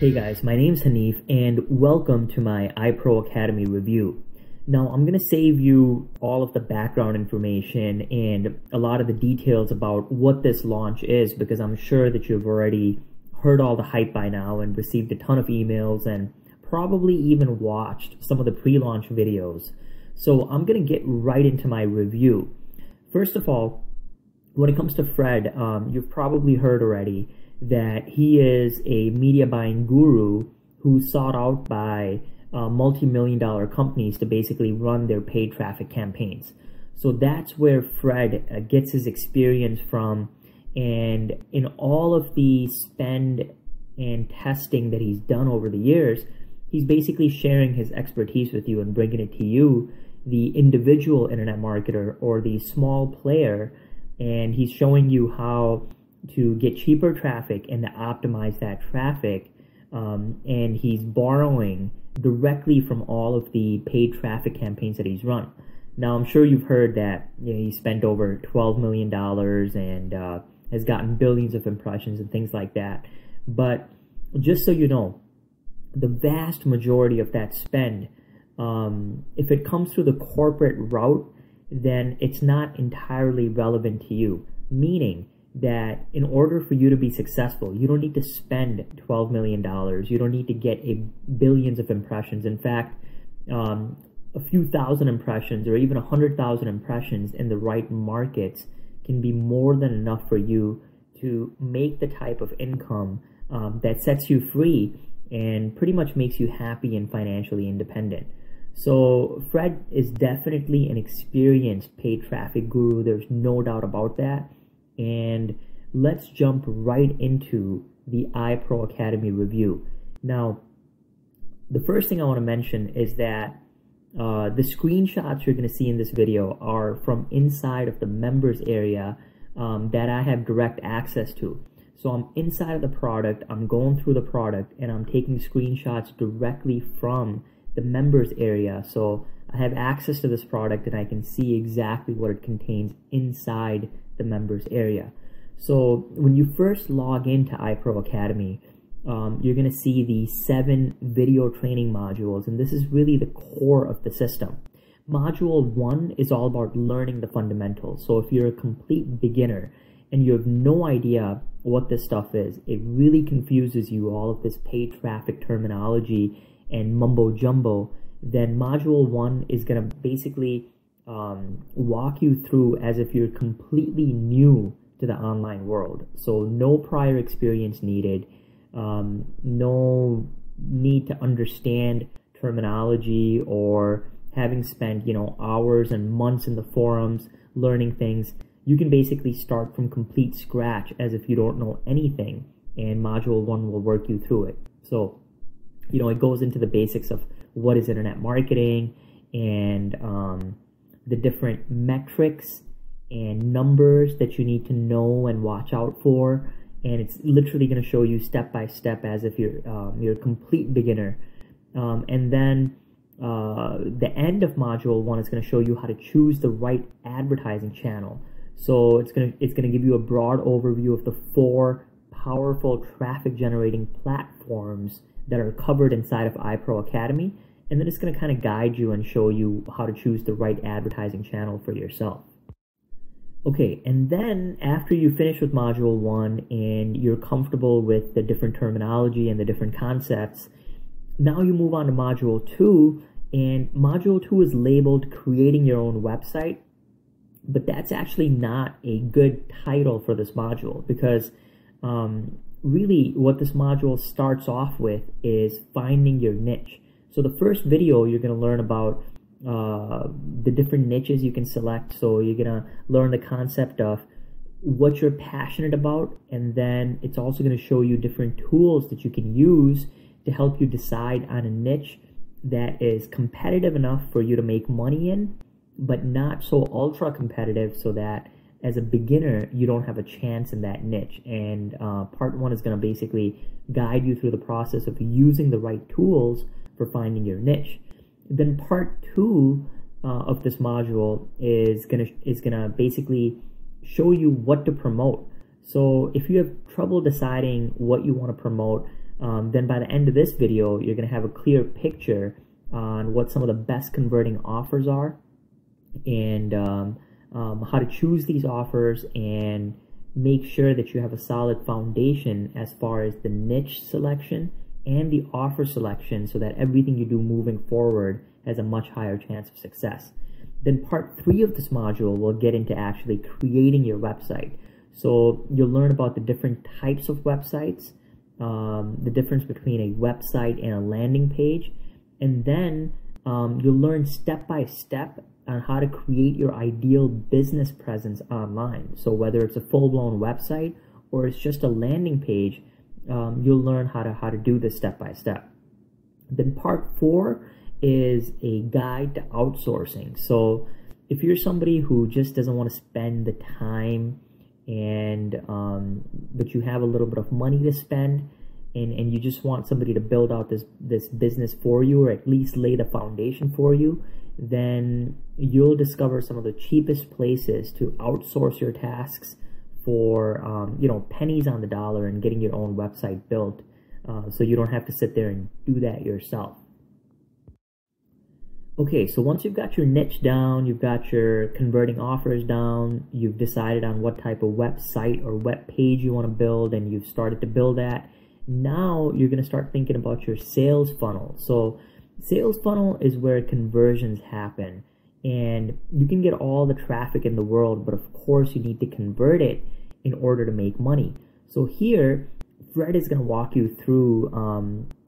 Hey guys, my name's Hanif and welcome to my iPro Academy review. Now I'm going to save you all of the background information and a lot of the details about what this launch is because I'm sure that you've already heard all the hype by now and received a ton of emails and probably even watched some of the pre-launch videos. So I'm going to get right into my review. First of all, when it comes to Fred, you've probably heard already that he is a media buying guru who's sought out by multi-million-dollar companies to basically run their paid traffic campaigns. So that's where Fred gets his experience from, and in all of the spend and testing that he's done over the years, he's basically sharing his expertise with you and bringing it to you, the individual internet marketer or the small player, and he's showing you how to get cheaper traffic and to optimize that traffic, and he's borrowing directly from all of the paid traffic campaigns that he's run. Now I'm sure you've heard that he spent over $12 million and has gotten billions of impressions and things like that, but just so you know, the vast majority of that spend, if it comes through the corporate route, then it's not entirely relevant to you, meaning that in order for you to be successful, you don't need to spend $12 million. You don't need to get billions of impressions. In fact, a few thousand impressions or even 100,000 impressions in the right markets can be more than enough for you to make the type of income that sets you free and pretty much makes you happy and financially independent. So Fred is definitely an experienced paid traffic guru. There's no doubt about that. And let's jump right into the iPro Academy review. Now, the first thing I want to mention is that the screenshots you're going to see in this video are from inside of the members area that I have direct access to. So I'm inside of the product, I'm going through the product, and I'm taking screenshots directly from the members area. So I have access to this product and I can see exactly what it contains inside the members area. So when you first log into iPro Academy, you're going to see the 7 video training modules, and this is really the core of the system. Module 1 is all about learning the fundamentals. So if you're a complete beginner and you have no idea what this stuff is, it really confuses you, all of this paid traffic terminology and mumbo jumbo, then module 1 is going to basically walk you through as if you're completely new to the online world. So no prior experience needed, no need to understand terminology or having spent hours and months in the forums learning things. You can basically start from complete scratch as if you don't know anything, and module 1 will work you through it. So it goes into the basics of what is internet marketing and the different metrics and numbers that you need to know and watch out for, and it's literally going to show you step by step as if you're a complete beginner. And then the end of module 1 is going to show you how to choose the right advertising channel. So it's going to give you a broad overview of the 4 powerful traffic generating platforms that are covered inside of iPro Academy, and then it's going to kind of guide you and show you how to choose the right advertising channel for yourself. Okay, and then after you finish with module 1 and you're comfortable with the different terminology and the different concepts, now you move on to module 2, and module 2 is labeled creating your own website, but that's actually not a good title for this module because really what this module starts off with is finding your niche. So the first video, you're going to learn about the different niches you can select. So you're going to learn the concept of what you're passionate about, and then it's also going to show you different tools that you can use to help you decide on a niche that is competitive enough for you to make money in, but not so ultra competitive so that as a beginner you don't have a chance in that niche. And part 1 is going to basically guide you through the process of using the right tools for finding your niche. Then part 2 of this module is gonna basically show you what to promote. So if you have trouble deciding what you want to promote, then by the end of this video, you're going to have a clear picture on what some of the best converting offers are, and how to choose these offers, and make sure that you have a solid foundation as far as the niche selection and the offer selection, so that everything you do moving forward has a much higher chance of success. Then part 3 of this module will get into actually creating your website. So you'll learn about the different types of websites, the difference between a website and a landing page, and then you'll learn step by step on how to create your ideal business presence online. So whether it's a full-blown website or it's just a landing page, you'll learn how to do this step by step. Then part 4 is a guide to outsourcing. So if you're somebody who just doesn't want to spend the time, and but you have a little bit of money to spend, and you just want somebody to build out this business for you, or at least lay the foundation for you, then you'll discover some of the cheapest places to outsource your tasks for pennies on the dollar, and getting your own website built, so you don't have to sit there and do that yourself. Okay, so once you've got your niche down, you've got your converting offers down, you've decided on what type of website or web page you want to build, and you've started to build that, now you're going to start thinking about your sales funnel. So sales funnel is where conversions happen, and you can get all the traffic in the world, but of course you need to convert it in order to make money. So here, Fred is going to walk you through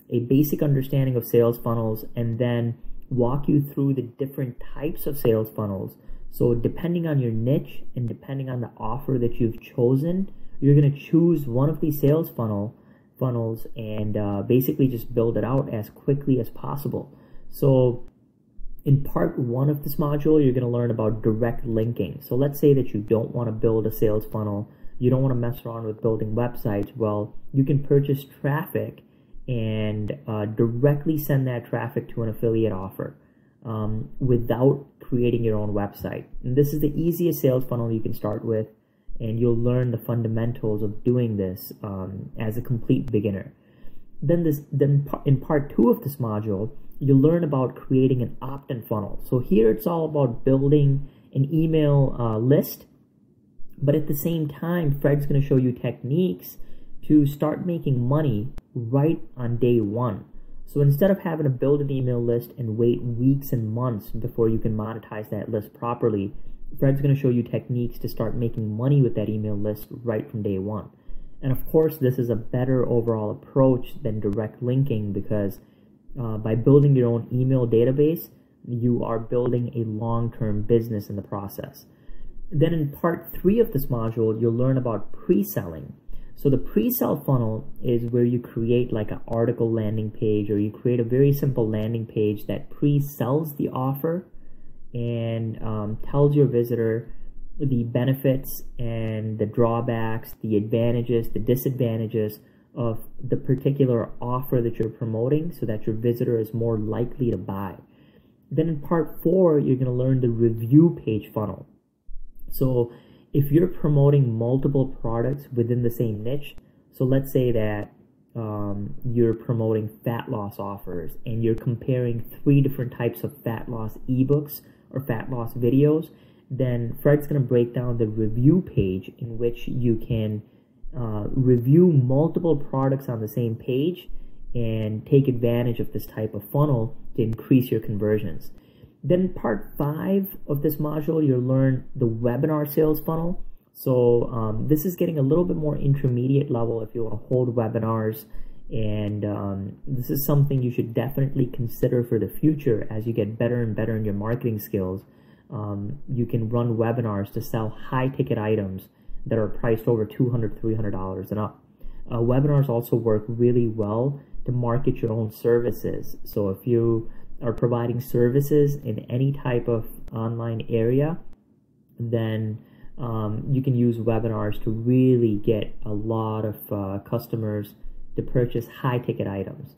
a basic understanding of sales funnels, and then walk you through the different types of sales funnels. So depending on your niche and depending on the offer that you've chosen, you're going to choose one of these sales funnels and basically just build it out as quickly as possible. So in part 1 of this module, you're going to learn about direct linking. So let's say that you don't want to build a sales funnel, you don't want to mess around with building websites. Well, you can purchase traffic and directly send that traffic to an affiliate offer without creating your own website. And this is the easiest sales funnel you can start with, and you'll learn the fundamentals of doing this as a complete beginner. Then in part 2 of this module, you'll learn about creating an opt-in funnel. So here it's all about building an email list, but at the same time, Fred's going to show you techniques to start making money right on day 1. So instead of having to build an email list and wait weeks and months before you can monetize that list properly, Fred's going to show you techniques to start making money with that email list right from day 1. And of course, this is a better overall approach than direct linking, because by building your own email database, you are building a long-term business in the process. Then in part 3 of this module, you'll learn about pre-selling. So the pre-sell funnel is where you create like an article landing page, or you create a very simple landing page that pre-sells the offer and tells your visitor the benefits and the drawbacks, the advantages, the disadvantages of the particular offer that you're promoting, so that your visitor is more likely to buy. Then in part 4, you're going to learn the review page funnel. So if you're promoting multiple products within the same niche, so let's say that you're promoting fat loss offers, and you're comparing 3 different types of fat loss ebooks or fat loss videos, then Fred's going to break down the review page in which you can review multiple products on the same page and take advantage of this type of funnel to increase your conversions. Then in part 5 of this module, you'll learn the webinar sales funnel. So this is getting a little bit more intermediate level if you want to hold webinars, and this is something you should definitely consider for the future as you get better and better in your marketing skills. You can run webinars to sell high-ticket items that are priced over $200, $300 and up. Webinars also work really well to market your own services. So if you are providing services in any type of online area, then you can use webinars to really get a lot of customers to purchase high-ticket items.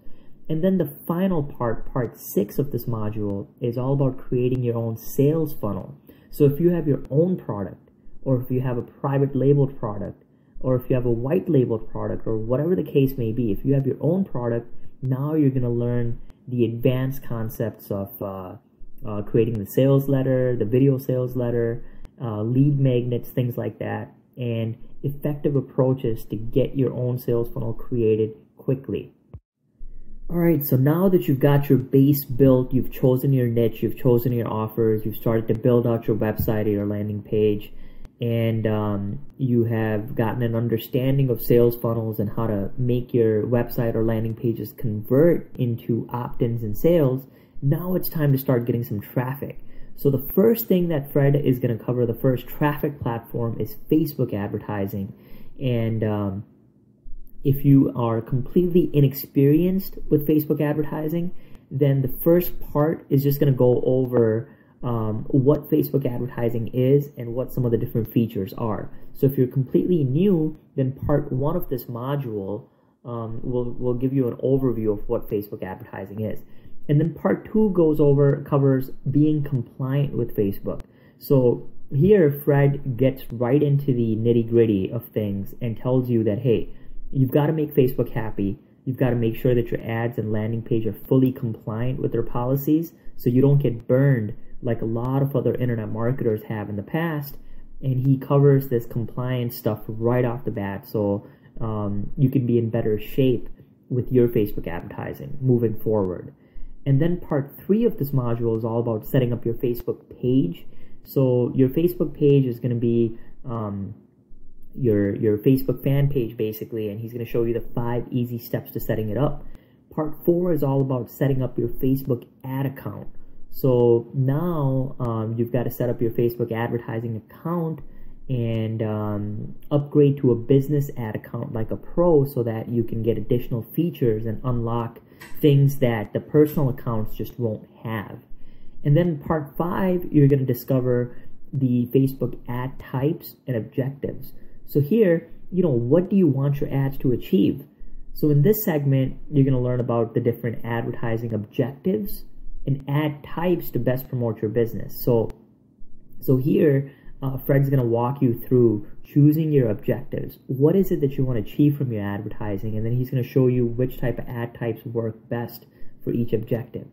And then the final part 6 of this module, is all about creating your own sales funnel. So if you have your own product, or if you have a private labeled product, or if you have a white labeled product, or whatever the case may be. If you have your own product, now you're going to learn the advanced concepts of creating the sales letter, the video sales letter, lead magnets, things like that, and effective approaches to get your own sales funnel created quickly. Alright, so now that you've got your base built, you've chosen your niche, you've chosen your offers, you've started to build out your website or your landing page, and you have gotten an understanding of sales funnels and how to make your website or landing pages convert into opt-ins and sales, now it's time to start getting some traffic. So the first thing that Fred is going to cover, the first traffic platform, is Facebook advertising. And if you are completely inexperienced with Facebook advertising, then the first part is just going to go over what Facebook advertising is and what some of the different features are. So if you're completely new, then part 1 of this module will give you an overview of what Facebook advertising is. And then part 2 covers being compliant with Facebook. So here Fred gets right into the nitty-gritty of things and tells you that, hey, you've got to make Facebook happy. You've got to make sure that your ads and landing page are fully compliant with their policies so you don't get burned like a lot of other internet marketers have in the past. And he covers this compliance stuff right off the bat, so you can be in better shape with your Facebook advertising moving forward. And then part 3 of this module is all about setting up your Facebook page. So your Facebook page is going to be your Facebook fan page, basically, and he's going to show you the 5 easy steps to setting it up. Part 4 is all about setting up your Facebook ad account. So now you've got to set up your Facebook advertising account and upgrade to a business ad account like a pro so that you can get additional features and unlock things that the personal accounts just won't have. And then part 5, you're going to discover the Facebook ad types and objectives. So here, what do you want your ads to achieve? So in this segment, you're going to learn about the different advertising objectives and ad types to best promote your business. So here, Fred's going to walk you through choosing your objectives. What is it that you want to achieve from your advertising? And then he's going to show you which type of ad types work best for each objective.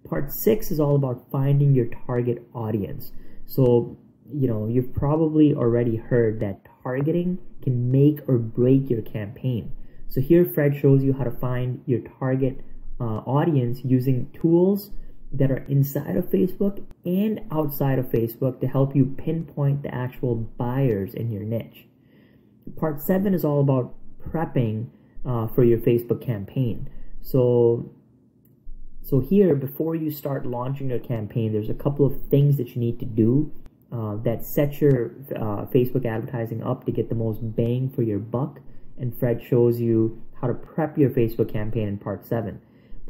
Part 6 is all about finding your target audience. So, you've probably already heard that targeting can make or break your campaign. So here Fred shows you how to find your target audience using tools that are inside of Facebook and outside of Facebook to help you pinpoint the actual buyers in your niche. Part 7 is all about prepping for your Facebook campaign. So here, before you start launching your campaign, there's a couple of things that you need to do that set your Facebook advertising up to get the most bang for your buck. And Fred shows you how to prep your Facebook campaign in part 7.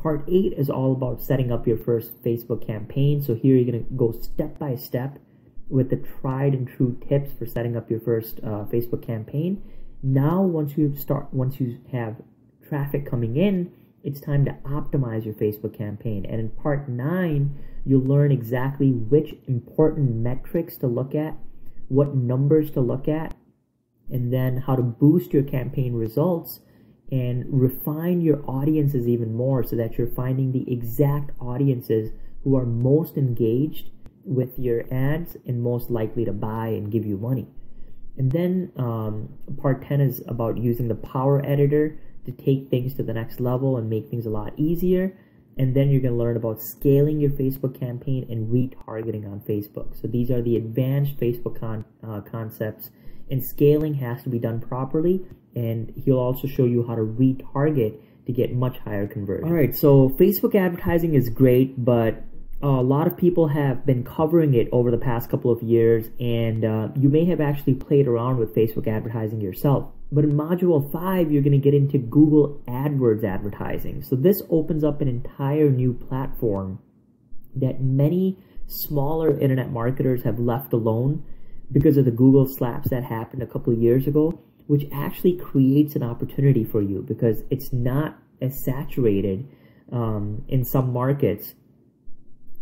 Part 8 is all about setting up your first Facebook campaign. So here you're going to go step by step with the tried and true tips for setting up your first Facebook campaign. Now, once you have traffic coming in, it's time to optimize your Facebook campaign. And in part 9, you'll learn exactly which important metrics to look at, what numbers to look at, and then how to boost your campaign results and refine your audiences even more so that you're finding the exact audiences who are most engaged with your ads and most likely to buy and give you money. And then part 10 is about using the Power Editor to take things to the next level and make things a lot easier. And then you're going to learn about scaling your Facebook campaign and retargeting on Facebook. So these are the advanced Facebook concepts, and scaling has to be done properly. And he'll also show you how to retarget to get much higher conversion. All right, so Facebook advertising is great, but a lot of people have been covering it over the past couple of years, and you may have actually played around with Facebook advertising yourself. But in Module 5, you're going to get into Google AdWords advertising. So this opens up an entire new platform that many smaller internet marketers have left alone because of the Google slaps that happened a couple of years ago, which actually creates an opportunity for you because it's not as saturated in some markets,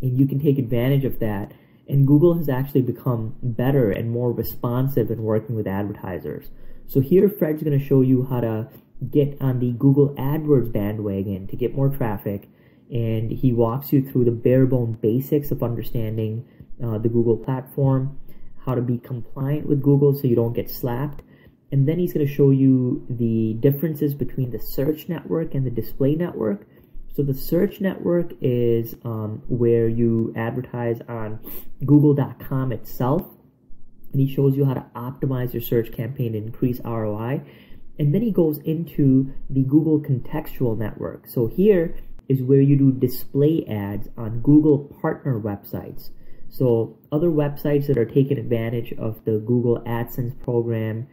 and you can take advantage of that. And Google has actually become better and more responsive in working with advertisers. So here Fred's going to show you how to get on the Google AdWords bandwagon to get more traffic, and he walks you through the bare bone basics of understanding the Google platform, how to be compliant with Google so you don't get slapped, and then he's going to show you the differences between the search network and the display network. So the search network is where you advertise on google.com itself, and he shows you how to optimize your search campaign to increase ROI. And then he goes into the Google contextual network. So here is where you do display ads on Google partner websites. So other websites that are taking advantage of the Google AdSense program,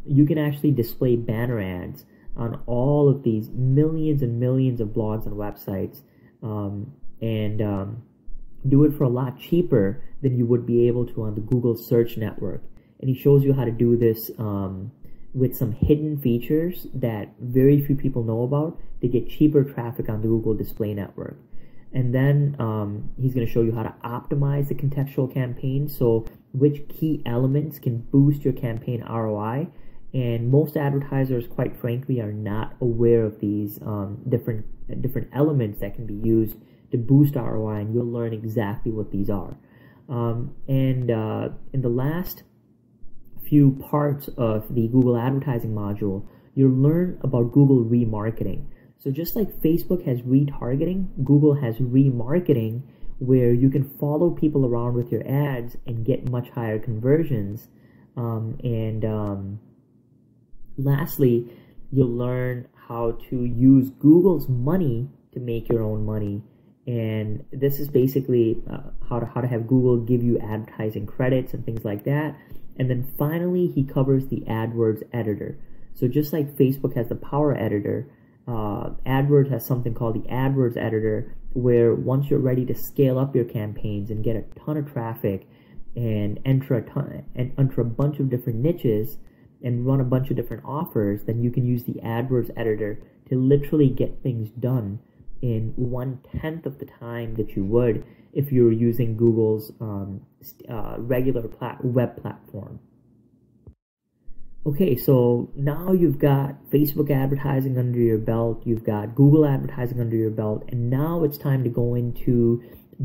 you can actually display banner ads on all of these millions and millions of blogs and websites, and do it for a lot cheaper than you would be able to on the Google search network. And he shows you how to do this with some hidden features that very few people know about to get cheaper traffic on the Google display network. And then he's going to show you how to optimize the contextual campaign, so which key elements can boost your campaign ROI. And most advertisers, quite frankly, are not aware of these different elements that can be used to boost ROI, and you'll learn exactly what these are. In the last few parts of the Google advertising module, you'll learn about Google remarketing. So just like Facebook has retargeting, Google has remarketing, where you can follow people around with your ads and get much higher conversions. Lastly, you'll learn how to use Google's money to make your own money. And this is basically how to have Google give you advertising credits and things like that. And then finally, he covers the AdWords editor. So just like Facebook has the Power Editor, AdWords has something called the AdWords editor, where once you're ready to scale up your campaigns and get a ton of traffic and enter a bunch of different niches and run a bunch of different offers, then you can use the AdWords editor to literally get things done in 1/10 of the time that you would if you were using Google's regular web platform. Okay, so now you've got Facebook advertising under your belt, you've got Google advertising under your belt, and now it's time to go into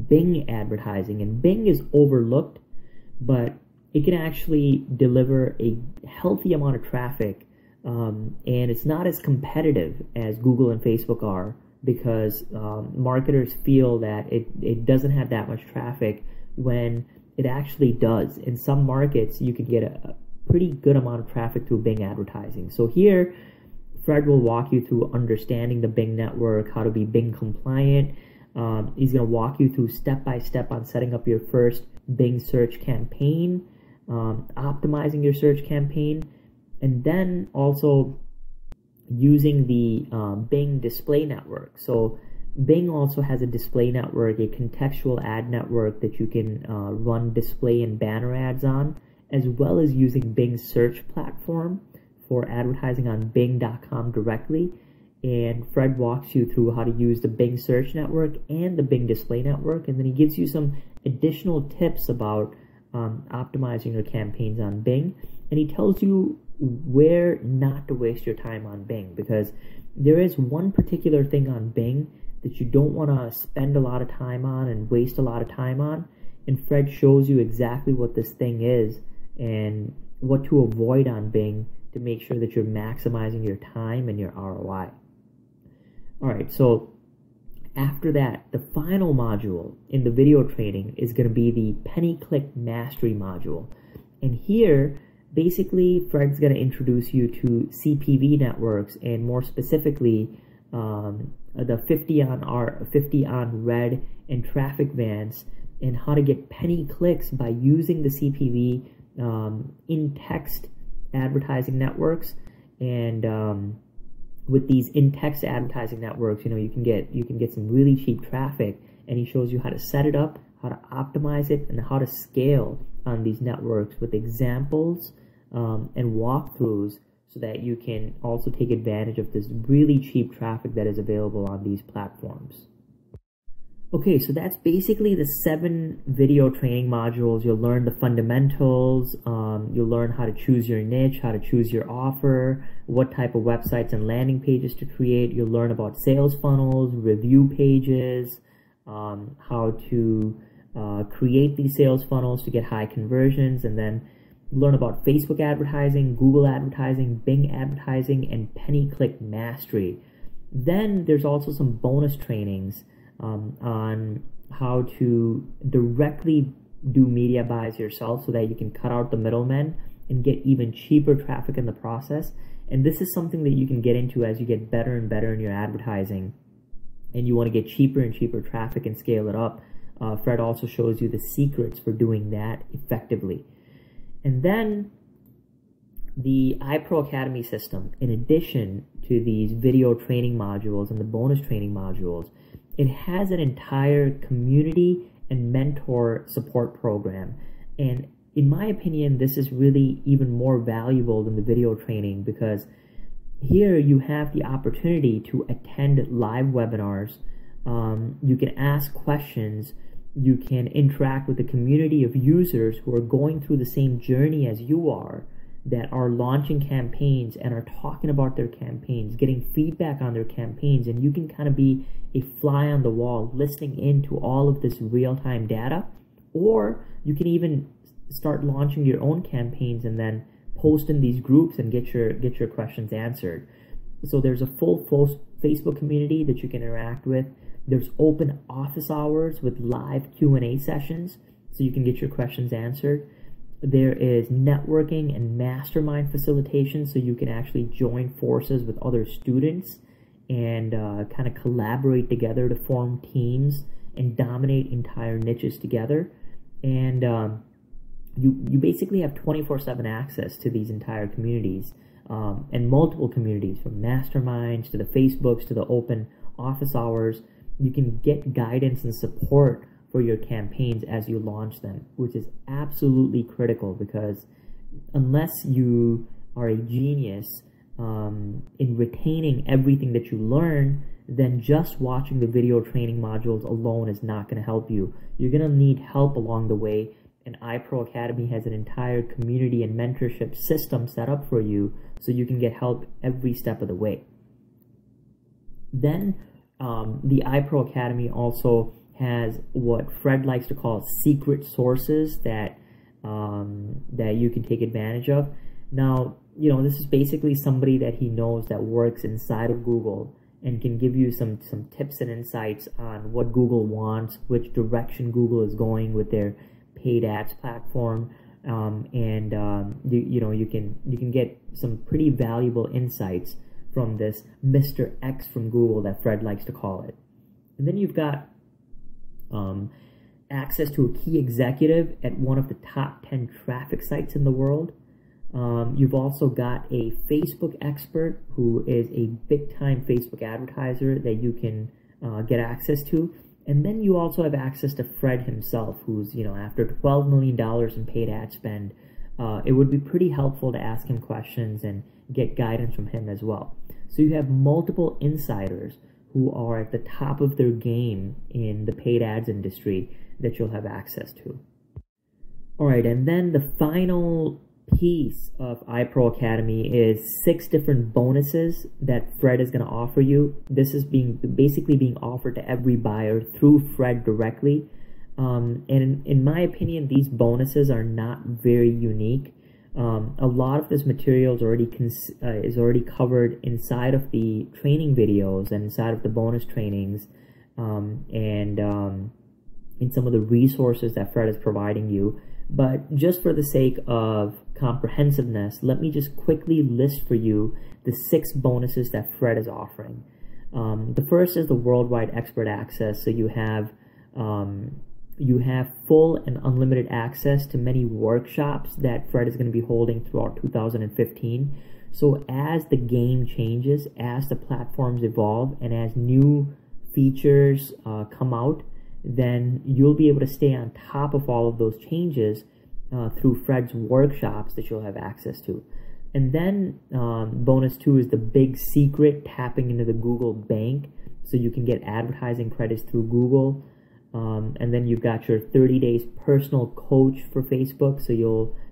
Bing advertising. And Bing is overlooked, but it can actually deliver a healthy amount of traffic, and it's not as competitive as Google and Facebook are, because marketers feel that it doesn't have that much traffic when it actually does. In some markets, you can get a pretty good amount of traffic through Bing advertising. So here, Fred will walk you through understanding the Bing network, how to be Bing compliant. He's going to walk you through step-by-step on setting up your first Bing search campaign, optimizing your search campaign, and then also using the Bing display network. So Bing also has a display network, a contextual ad network that you can run display and banner ads on, as well as using Bing's search platform for advertising on Bing.com directly. And Fred walks you through how to use the Bing search network and the Bing display network, and then he gives you some additional tips about optimizing your campaigns on Bing, and he tells you where not to waste your time on Bing, because there is one particular thing on Bing that you don't want to spend a lot of time on and waste a lot of time on, and Fred shows you exactly what this thing is and what to avoid on Bing to make sure that you're maximizing your time and your ROI. Alright, so after that, the final module in the video training is going to be the penny click mastery module. And here, basically, Fred's going to introduce you to CPV networks, and more specifically, the 50 on red and traffic vans, and how to get penny clicks by using the CPV in-text advertising networks. And with these in-text advertising networks, you can get some really cheap traffic, and he shows you how to set it up, how to optimize it, and how to scale on these networks with examples and walkthroughs, so that you can also take advantage of this really cheap traffic that is available on these platforms. Okay, so that's basically the 7 video training modules. You'll learn the fundamentals, you'll learn how to choose your niche, how to choose your offer, what type of websites and landing pages to create. You'll learn about sales funnels, review pages, how to create these sales funnels to get high conversions, and then learn about Facebook advertising, Google advertising, Bing advertising, and penny-click mastery. Then there's also some bonus trainings on how to directly do media buys yourself so that you can cut out the middlemen and get even cheaper traffic in the process. And this is something that you can get into as you get better and better in your advertising and you want to get cheaper and cheaper traffic and scale it up. Fred also shows you the secrets for doing that effectively. And then the iPro Academy system, in addition to these video training modules and the bonus training modules, it has an entire community and mentor support program. And in my opinion, this is really even more valuable than the video training, because here you have the opportunity to attend live webinars. You can ask questions. You can interact with a community of users who are going through the same journey as you are, that are launching campaigns and are talking about their campaigns, getting feedback on their campaigns, and you can kind of be a fly on the wall listening into all of this real-time data. Or you can even start launching your own campaigns and then post in these groups and get your questions answered. So there's a full Facebook community that you can interact with. There's open office hours with live Q&A sessions so you can get your questions answered. There is networking and mastermind facilitation, so you can actually join forces with other students and kind of collaborate together to form teams and dominate entire niches together. And you basically have 24/7 access to these entire communities and multiple communities, from masterminds to the Facebooks to the open office hours. You can get guidance and support for your campaigns as you launch them, which is absolutely critical, because unless you are a genius in retaining everything that you learn, then just watching the video training modules alone is not going to help you. You're going to need help along the way, and iPro Academy has an entire community and mentorship system set up for you so you can get help every step of the way. Then the iPro Academy also has what Fred likes to call secret sources that that you can take advantage of. Now, this is basically somebody that he knows that works inside of Google and can give you some tips and insights on what Google wants, which direction Google is going with their paid ads platform, you can get some pretty valuable insights from this Mr. X from Google that Fred likes to call it. And then you've got access to a key executive at one of the top 10 traffic sites in the world. You've also got a Facebook expert who is a big-time Facebook advertiser that you can get access to. And then you also have access to Fred himself, who's, after $12 million in paid ad spend, it would be pretty helpful to ask him questions and get guidance from him as well. So you have multiple insiders who are at the top of their game in the paid ads industry that you'll have access to. All right, and then the final piece of iPro Academy is 6 different bonuses that Fred is going to offer you. This is basically being offered to every buyer through Fred directly. And in my opinion, these bonuses are not very unique. A lot of this material is already covered inside of the training videos and inside of the bonus trainings, and in some of the resources that Fred is providing you. But just for the sake of comprehensiveness, let me just quickly list for you the 6 bonuses that Fred is offering. The first is the worldwide expert access. So you have full and unlimited access to many workshops that Fred is going to be holding throughout 2015. So as the game changes, as the platforms evolve, and as new features come out, then you'll be able to stay on top of all of those changes through Fred's workshops that you'll have access to. And then bonus 2 is the big secret, tapping into the Google bank, so you can get advertising credits through Google. And then you've got your 30 days personal coach for Facebook. So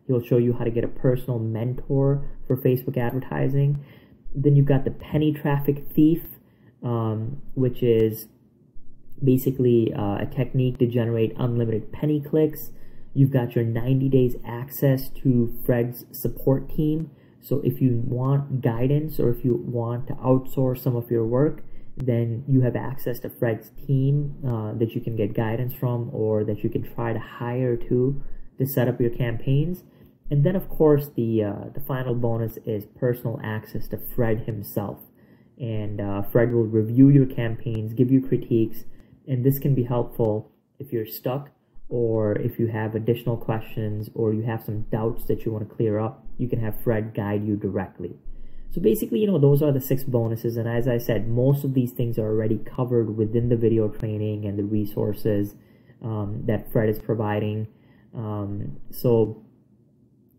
he'll show you how to get a personal mentor for Facebook advertising. Then you've got the penny traffic thief, which is basically a technique to generate unlimited penny clicks. You've got your 90 days access to Fred's support team. So if you want guidance or if you want to outsource some of your work, then you have access to Fred's team that you can get guidance from, or that you can try to hire to set up your campaigns. And then, of course, the final bonus is personal access to Fred himself. And Fred will review your campaigns, give you critiques, and this can be helpful if you're stuck, or if you have additional questions, or you have some doubts that you want to clear up. You can have Fred guide you directly. So basically, those are the 6 bonuses. And as I said, most of these things are already covered within the video training and the resources that Fred is providing. So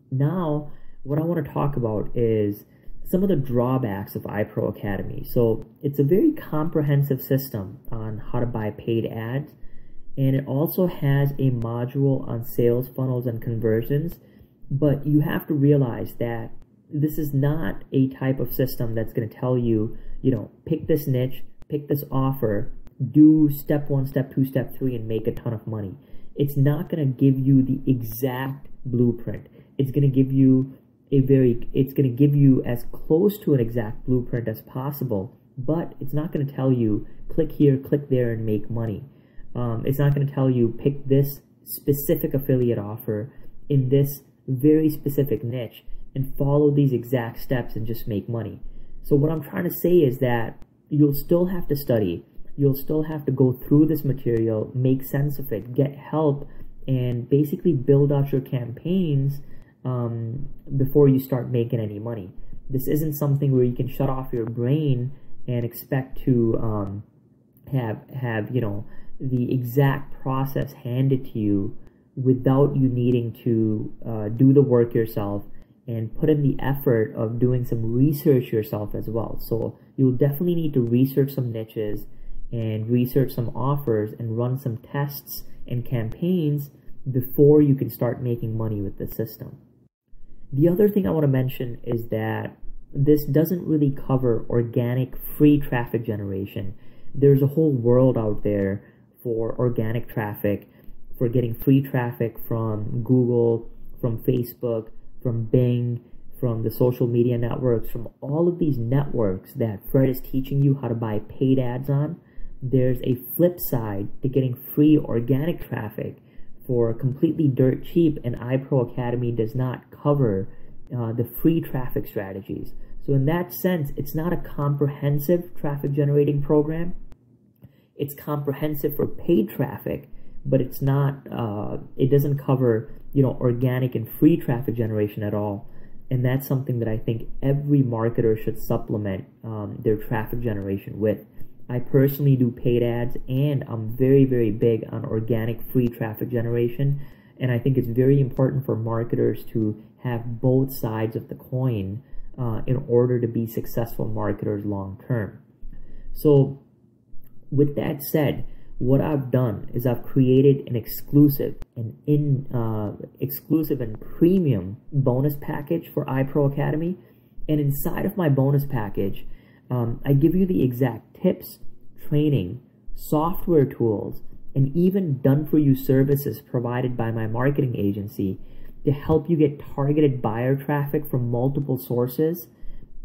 now what I want to talk about is some of the drawbacks of iPro Academy. So it's a very comprehensive system on how to buy paid ads. And it also has a module on sales funnels and conversions. But you have to realize that this is not a type of system that's going to tell you, pick this niche, pick this offer, do step 1, step 2, step 3, and make a ton of money. It's not going to give you the exact blueprint. It's going to give you it's going to give you as close to an exact blueprint as possible, but it's not going to tell you click here, click there, and make money. It's not going to tell you pick this specific affiliate offer in this very specific niche and follow these exact steps and just make money. So what I'm trying to say is that you'll still have to study. You'll still have to go through this material, make sense of it, get help, and basically build out your campaigns before you start making any money. This isn't something where you can shut off your brain and expect to have the exact process handed to you without you needing to do the work yourself and put in the effort of doing some research yourself as well. So you'll definitely need to research some niches and research some offers and run some tests and campaigns before you can start making money with the system. The other thing I want to mention is that this doesn't really cover organic free traffic generation. There's a whole world out there for organic traffic, for getting free traffic from Google, from Facebook, from Bing, from the social media networks, from all of these networks that Fred is teaching you how to buy paid ads on. There's a flip side to getting free organic traffic for completely dirt cheap, and iPro Academy does not cover the free traffic strategies. So in that sense, it's not a comprehensive traffic generating program. It's comprehensive for paid traffic, but it's not, it doesn't cover, organic and free traffic generation at all. And that's something that I think every marketer should supplement their traffic generation with. I personally do paid ads, and I'm very, very big on organic free traffic generation. And I think it's very important for marketers to have both sides of the coin in order to be successful marketers long term. So with that said, what I've done is I've created an exclusive and premium bonus package for iPro Academy. And inside of my bonus package, I give you the exact tips, training, software tools, and even done-for-you services provided by my marketing agency to help you get targeted buyer traffic from multiple sources,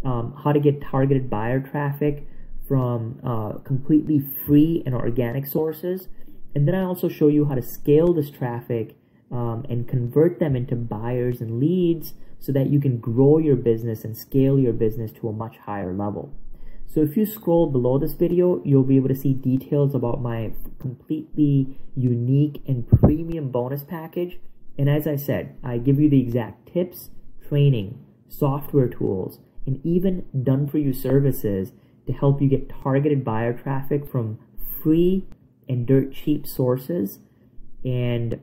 how to get targeted buyer traffic from completely free and organic sources. And then I also show you how to scale this traffic and convert them into buyers and leads so that you can grow your business and scale your business to a much higher level. So if you scroll below this video, you'll be able to see details about my completely unique and premium bonus package. And as I said, I give you the exact tips, training, software tools, and even done-for-you services to help you get targeted buyer traffic from free and dirt cheap sources. And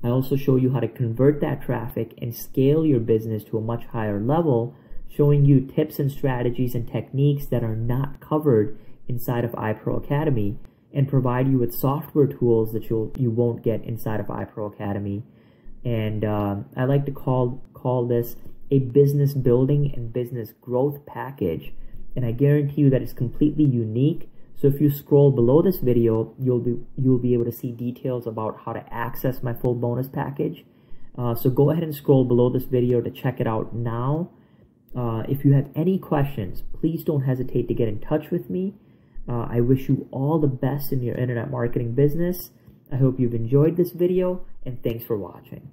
I also show you how to convert that traffic and scale your business to a much higher level, showing you tips and strategies and techniques that are not covered inside of iPro Academy. and provide you with software tools that you won't get inside of iPro Academy. And I like to call this a business building and business growth package. And I guarantee you that it's completely unique. So if you scroll below this video, you'll be able to see details about how to access my full bonus package. So go ahead and scroll below this video to check it out now. If you have any questions, please don't hesitate to get in touch with me. I wish you all the best in your internet marketing business. I hope you've enjoyed this video, and thanks for watching.